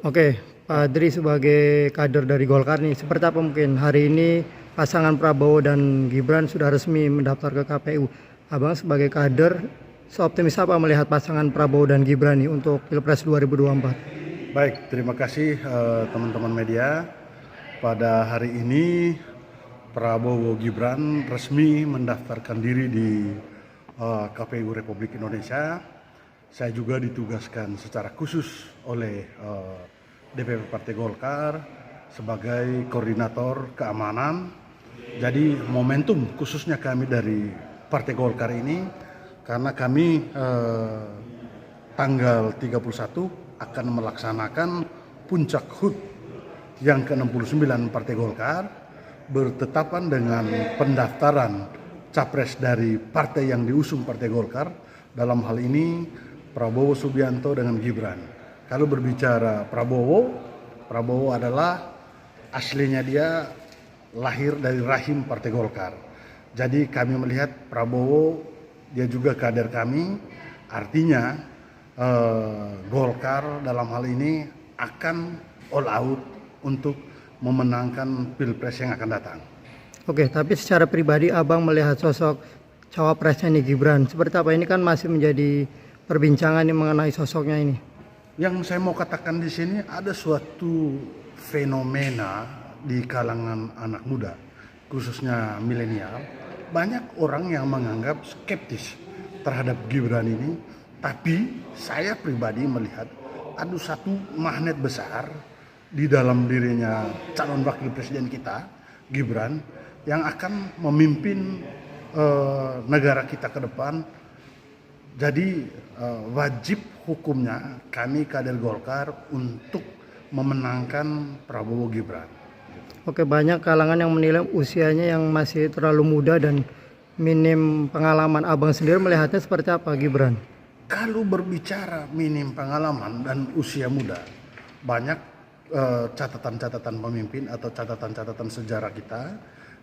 Oke, Pak Adri sebagai kader dari Golkar nih, seperti apa mungkin hari ini pasangan Prabowo dan Gibran sudah resmi mendaftar ke KPU. Abang sebagai kader, seoptimis apa melihat pasangan Prabowo dan Gibran nih untuk Pilpres 2024? Baik, terima kasih teman-teman media. Pada hari ini Prabowo Gibran resmi mendaftarkan diri di KPU Republik Indonesia. Saya juga ditugaskan secara khusus oleh DPP Partai Golkar sebagai koordinator keamanan. Jadi momentum khususnya kami dari Partai Golkar ini karena kami tanggal 31 akan melaksanakan puncak HUT yang ke-69 Partai Golkar bertetapan dengan pendaftaran capres dari partai yang diusung Partai Golkar, dalam hal ini Prabowo Subianto dengan Gibran. Kalau berbicara Prabowo adalah aslinya dia lahir dari rahim Partai Golkar. Jadi kami melihat Prabowo dia juga kader kami, artinya Golkar dalam hal ini akan all out untuk memenangkan Pilpres yang akan datang. Oke, tapi secara pribadi Abang melihat sosok cawapresnya nih Gibran, seperti apa? Ini kan masih menjadi perbincangan nih mengenai sosoknya ini. Yang saya mau katakan di sini ada suatu fenomena di kalangan anak muda, khususnya milenial. Banyak orang yang menganggap skeptis terhadap Gibran ini, tapi saya pribadi melihat ada satu magnet besar di dalam dirinya calon wakil presiden kita, Gibran, yang akan memimpin negara kita ke depan. Jadi wajib hukumnya kami kader Golkar untuk memenangkan Prabowo Gibran. Oke, banyak kalangan yang menilai usianya yang masih terlalu muda dan minim pengalaman. Abang sendiri melihatnya seperti apa Gibran? Kalau berbicara minim pengalaman dan usia muda, banyak catatan-catatan pemimpin atau catatan-catatan sejarah kita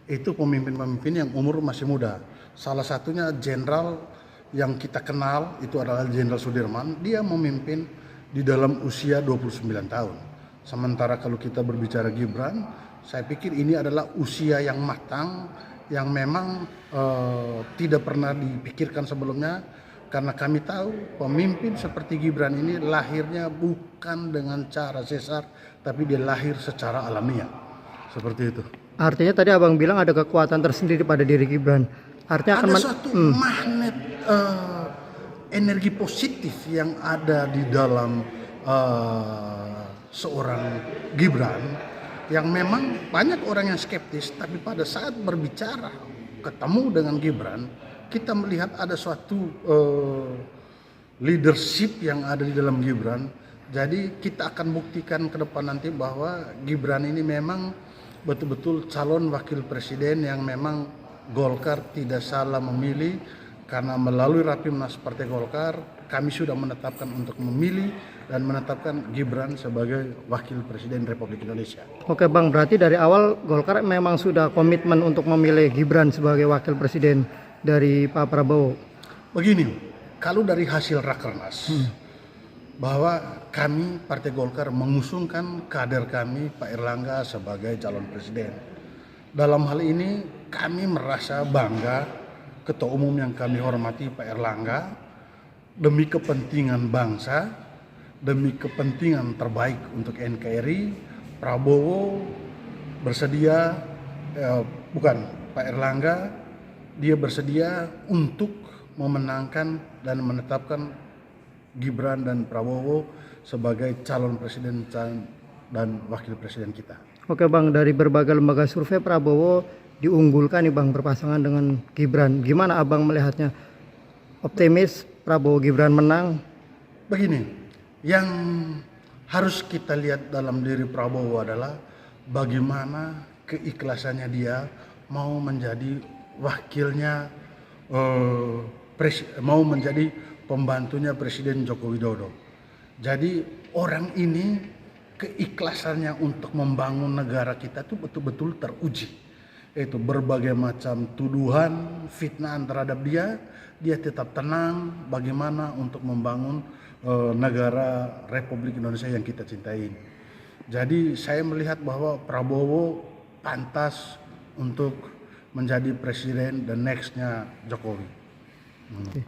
itu pemimpin-pemimpin yang umur masih muda. Salah satunya jenderal yang kita kenal itu adalah Jenderal Sudirman. Dia memimpin di dalam usia 29 tahun. Sementara kalau kita berbicara Gibran, saya pikir ini adalah usia yang matang, yang memang tidak pernah dipikirkan sebelumnya. Karena kami tahu pemimpin seperti Gibran ini lahirnya bukan dengan cara sesar, tapi dia lahir secara alamiah. Seperti itu. Artinya tadi Abang bilang ada kekuatan tersendiri pada diri Gibran. Artinya ada suatu magnet energi positif yang ada di dalam seorang Gibran, yang memang banyak orang yang skeptis, tapi pada saat berbicara ketemu dengan Gibran, kita melihat ada suatu leadership yang ada di dalam Gibran. Jadi kita akan buktikan ke depan nanti bahwa Gibran ini memang betul-betul calon wakil presiden yang memang Golkar tidak salah memilih, karena melalui Rapimnas Partai Golkar kami sudah menetapkan untuk memilih dan menetapkan Gibran sebagai wakil presiden Republik Indonesia. Oke Bang, berarti dari awal Golkar memang sudah komitmen untuk memilih Gibran sebagai wakil presiden dari Pak Prabowo. Begini, kalau dari hasil Rakernas, bahwa kami Partai Golkar mengusungkan kader kami Pak Erlangga sebagai calon presiden. Dalam hal ini kami merasa bangga, Ketua Umum yang kami hormati Pak Erlangga, demi kepentingan bangsa, demi kepentingan terbaik untuk NKRI, Prabowo bersedia, Pak Erlangga, dia bersedia untuk memenangkan dan menetapkan Gibran dan Prabowo sebagai calon presiden dan wakil presiden kita. Oke Bang, dari berbagai lembaga survei Prabowo diunggulkan nih Bang berpasangan dengan Gibran. Gimana Abang melihatnya? Optimis Prabowo Gibran menang? Begini, yang harus kita lihat dalam diri Prabowo adalah bagaimana keikhlasannya dia mau menjadi wakilnya, mau menjadi pembantunya Presiden Joko Widodo. Jadi orang ini keikhlasannya untuk membangun negara kita itu betul-betul teruji. itu berbagai macam tuduhan, fitnah terhadap dia tetap tenang bagaimana untuk membangun negara Republik Indonesia yang kita cintai ini. Jadi saya melihat bahwa Prabowo pantas untuk menjadi presiden the next-nya Jokowi. Oke.